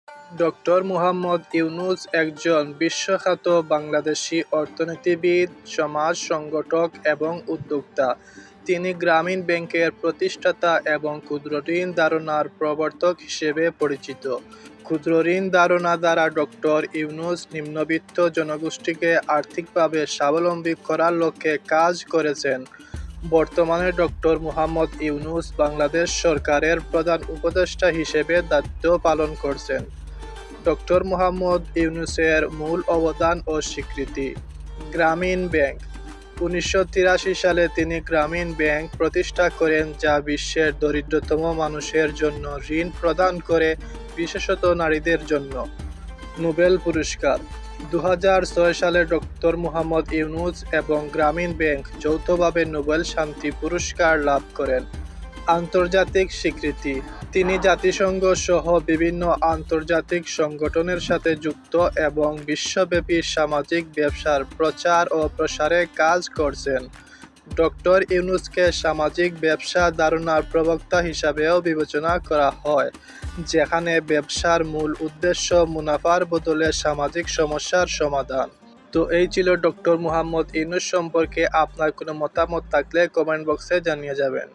Doctor Muhammad Yunus একজন বিশ্বখ্যাত বাংলাদেশী অর্থনীতিবিদ, সমাজ সংগঠক এবং উদ্যোক্তা। তিনি গ্রামীণ ব্যাংকের প্রতিষ্ঠাতা এবং ক্ষুদ্রঋণ ধারণার প্রবর্তক হিসেবে পরিচিত। ক্ষুদ্রঋণ ধারণা দ্বারা ডক্টর ইউনূস নিম্নবিত্ত জনগোষ্ঠীকে আর্থিকভাবে স্বাবলম্বী করার লক্ষ্যে কাজ করেছেন। বর্তমানে ডক্টর মুহাম্মদ ইউনূস বাংলাদেশ সরকারের প্রধান উপদেষ্টা হিসেবে দায়িত্ব পালন করছেন। ডক্টর মুহাম্মদ ইউনূসের মূল অবদান ও স্বীকৃতি। গ্রামীণ ব্যাংক। 1983 সালে তিনি গ্রামীণ ব্যাংক প্রতিষ্ঠা করেন, যা বিশ্বের দরিদ্রতম মানুষের জন্য ঋণ প্রদান করে, বিশেষত নারীদের জন্য। নোবেল পুরস্কার। 2006 সালে ডক্টর মুহাম্মদ ইউনূস এবং গ্রামীণ ব্যাংক যৌথভাবে নোবেল শান্তি পুরস্কার লাভ করেন। আন্তর্জাতিক স্বীকৃতি। তিনি জাতিসংঘ সহ বিভিন্ন আন্তর্জাতিক সংগঠনের সাথে যুক্ত এবং বিশ্বব্যাপী সামাজিক ব্যবসার প্রচার ও প্রসারে কাজ করছেন। ডক্টর ইউনূসকে সামাজিক ব্যবসা ধারণার প্রবক্তা হিসাবেও বিবেচনা করা হয়, যেখানে ব্যবসার মূল উদ্দেশ্য মুনাফার বদলে সামাজিক সমস্যার সমাধান। তো এই ছিল ডক্টর মুহাম্মদ ইউনূস সম্পর্কে আপনার কোনো মতামত থাকলে কমেন্ট বক্সে জানিয়ে যাবেন।